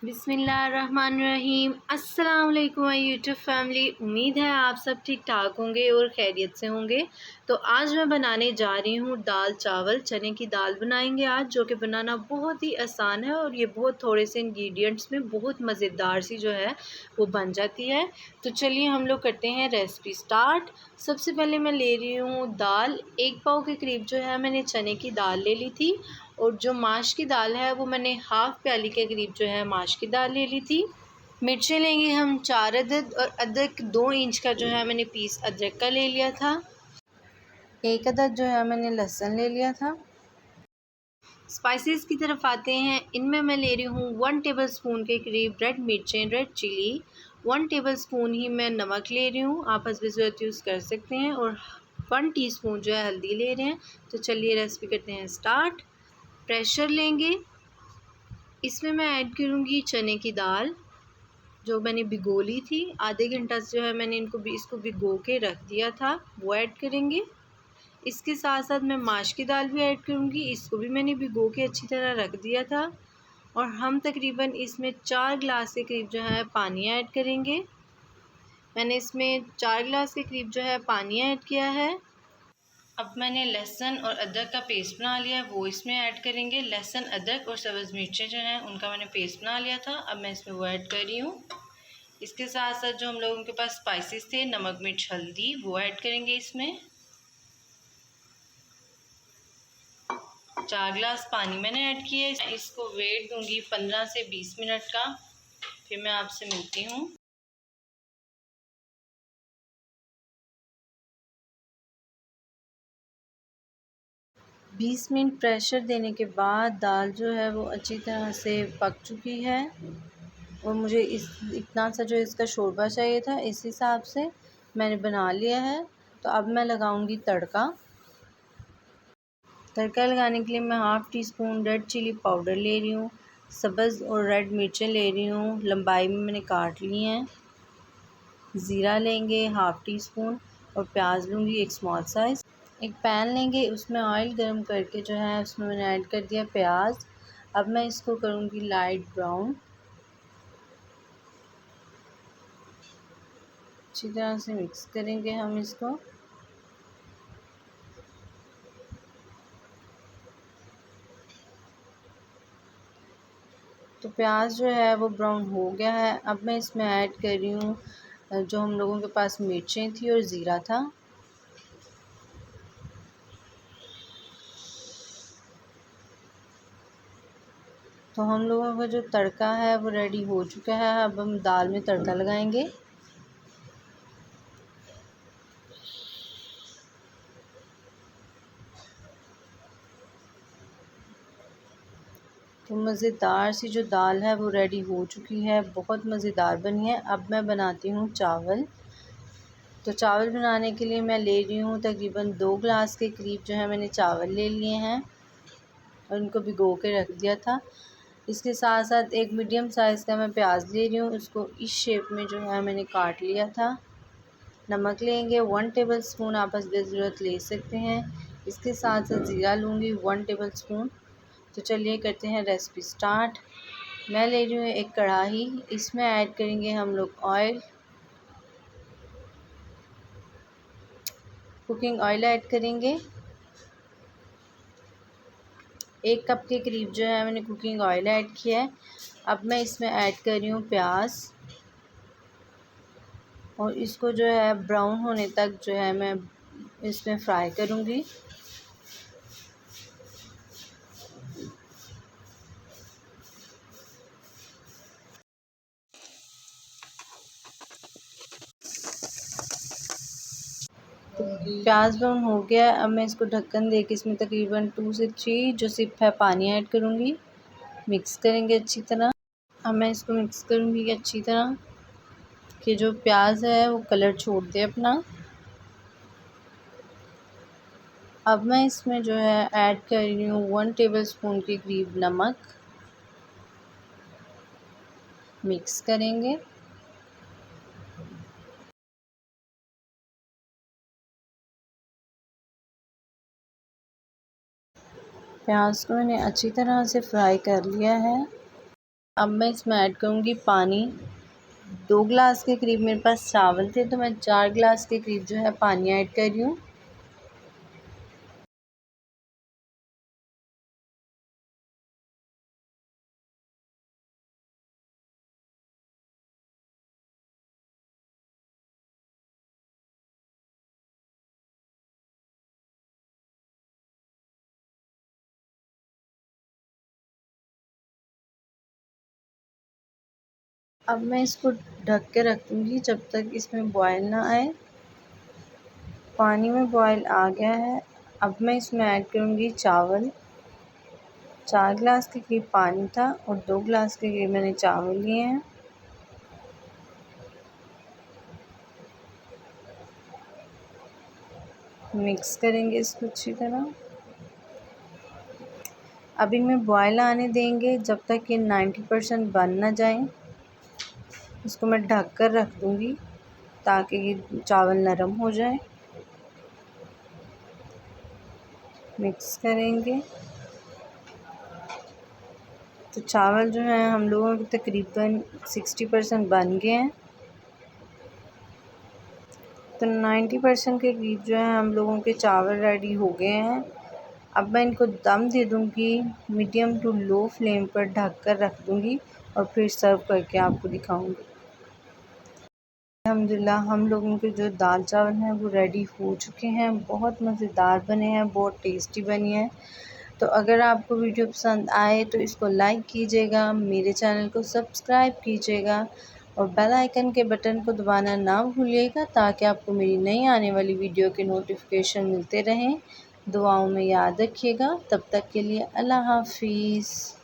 बिस्मिल्लाहिर्रहमानिर्रहीम। अस्सलाम वालेकुम माय यूट्यूब फैमिली। उम्मीद है आप सब ठीक ठाक होंगे और खैरियत से होंगे। तो आज मैं बनाने जा रही हूँ दाल चावल। चने की दाल बनाएंगे आज, जो कि बनाना बहुत ही आसान है और ये बहुत थोड़े से इंग्रेडिएंट्स में बहुत मज़ेदार सी जो है वो बन जाती है। तो चलिए हम लोग करते हैं रेसिपी स्टार्ट। सबसे पहले मैं ले रही हूँ दाल, 1 पाव के करीब जो है मैंने चने की दाल ले ली थी। और जो माश की दाल है वो मैंने हाफ़ प्याली के करीब जो है माश की दाल ले ली थी। मिर्चें लेंगे हम 4 अदद, और अदरक 2 इंच का जो है मैंने पीस अदरक का ले लिया था। 1 अदद जो है मैंने लहसुन ले लिया था। स्पाइसेस की तरफ आते हैं। इनमें मैं ले रही हूँ 1 टेबलस्पून के करीब रेड मिर्चें, रेड चिली, 1 टेबलस्पून ही मैं नमक ले रही हूँ, आप हस्ब ज़रूरत यूज़ कर सकते हैं, और 1 टीस्पून जो है हल्दी ले रहे हैं। तो चलिए रेसिपी करते हैं स्टार्ट। प्रेशर लेंगे, इसमें मैं ऐड करूँगी चने की दाल जो मैंने भिगो ली थी। आधे घंटा जो है मैंने इसको भिगो के रख दिया था, वो ऐड करेंगे। इसके साथ साथ मैं माश की दाल भी ऐड करूँगी, इसको भी मैंने भिगो के अच्छी तरह रख दिया था। और हम तकरीबन इसमें 4 गिलास के करीब जो है पानी ऐड करेंगे। मैंने इसमें 4 गिलास के करीब जो है पानी ऐड किया है। अब मैंने लहसुन और अदरक का पेस्ट बना लिया है, वो इसमें ऐड करेंगे। लहसुन, अदरक और सब्ज़ मिर्चें जो हैं उनका मैंने पेस्ट बना लिया था, अब मैं इसमें वो ऐड कर रही हूँ। इसके साथ साथ जो हम लोगों के पास स्पाइसेस थे, नमक, मिर्च, हल्दी, वो ऐड करेंगे इसमें। 4 गिलास पानी मैंने ऐड किया है। इसको वेट दूंगी 15 से 20 मिनट का, फिर मैं आपसे मिलती हूँ। 20 मिनट प्रेशर देने के बाद दाल जो है वो अच्छी तरह से पक चुकी है, और मुझे इतना सा जो इसका शोरबा चाहिए था, इस हिसाब से मैंने बना लिया है। तो अब मैं लगाऊंगी तड़का। तड़का लगाने के लिए मैं half teaspoon red chilli powder ले रही हूँ। सब्ज़ और रेड मिर्चें ले रही हूँ, लंबाई में मैंने काट ली हैं। ज़ीरा लेंगे हाफ़ टी स्पून, और प्याज लूँगी एक स्मॉल साइज़। एक पैन लेंगे, उसमें ऑयल गर्म करके जो है उसमें मैंने ऐड कर दिया प्याज। अब मैं इसको करूँगी लाइट ब्राउन। अच्छी तरह से मिक्स करेंगे हम इसको। तो प्याज जो है वो ब्राउन हो गया है। अब मैं इसमें ऐड कर रही हूँ जो हम लोगों के पास मिर्चें थी और ज़ीरा था। तो हम लोगों का जो तड़का है वो रेडी हो चुका है। अब हम दाल में तड़का लगाएंगे। तो मज़ेदार सी जो दाल है वो रेडी हो चुकी है, बहुत मज़ेदार बनी है। अब मैं बनाती हूँ चावल। तो चावल बनाने के लिए मैं ले रही हूँ तकरीबन 2 गिलास के करीब जो है मैंने चावल ले लिए हैं, और इनको भिगो के रख दिया था। इसके साथ साथ एक मीडियम साइज़ का मैं प्याज ले रही हूँ, उसको इस शेप में जो है मैंने काट लिया था। नमक लेंगे 1 टेबलस्पून, आप ज़रूरत ले सकते हैं। इसके साथ साथ ज़ीरा लूँगी 1 टेबलस्पून। तो चलिए करते हैं रेसिपी स्टार्ट। मैं ले रही हूँ एक कढ़ाई, इसमें ऐड करेंगे हम लोग ऑयल। कुकिंग ऑयल ऐड करेंगे। 1 कप के करीब जो है मैंने कुकिंग ऑयल ऐड किया है। अब मैं इसमें ऐड कर रही हूँ प्याज, और इसको जो है ब्राउन होने तक जो है मैं इसमें फ्राई करूँगी। तो प्याज ब्राउन हो गया। अब मैं इसको ढक्कन दे के इसमें तकरीबन 2 से 3 जो सिप है पानी ऐड करूँगी। मिक्स करेंगे अच्छी तरह। अब मैं इसको मिक्स करूँगी अच्छी तरह कि जो प्याज है वो कलर छोड़ दे अपना। अब मैं इसमें जो है ऐड कर रही हूँ 1 टेबलस्पून के करीब नमक। मिक्स करेंगे। प्याज को मैंने अच्छी तरह से फ्राई कर लिया है। अब मैं इसमें ऐड करूँगी पानी। 2 ग्लास के करीब मेरे पास चावल थे, तो मैं 4 ग्लास के करीब जो है पानी ऐड कर रही हूँ। अब मैं इसको ढक के रख दूँगी जब तक इसमें बॉयल ना आए। पानी में बॉयल आ गया है। अब मैं इसमें ऐड करूँगी चावल। 4 ग्लास के करीब पानी था और 2 ग्लास के करीब मैंने चावल लिए हैं। मिक्स करेंगे इसको अच्छी तरह। अब इनमें बॉयल आने देंगे जब तक ये 90% बन ना जाए। इसको मैं ढक कर रख दूँगी ताकि ये चावल नरम हो जाए। मिक्स करेंगे। तो चावल जो है हम लोगों के तकरीबन 60% बन गए हैं। तो 90% के करीब जो है हम लोगों के चावल रेडी हो गए हैं। अब मैं इनको दम दे दूँगी, मीडियम टू लो फ्लेम पर ढक कर रख दूँगी और फिर सर्व करके आपको दिखाऊँगी। अल्हम्दुलिल्लाह हम लोगों के जो दाल चावल हैं वो रेडी हो चुके हैं। बहुत मज़ेदार बने हैं, बहुत टेस्टी बनी है। तो अगर आपको वीडियो पसंद आए तो इसको लाइक कीजिएगा, मेरे चैनल को सब्सक्राइब कीजिएगा और बेल आइकन के बटन को दबाना ना भूलिएगा ताकि आपको मेरी नई आने वाली वीडियो के नोटिफिकेशन मिलते रहें। दुआओं में याद रखिएगा। तब तक के लिए अल्लाह हाफ़िज़।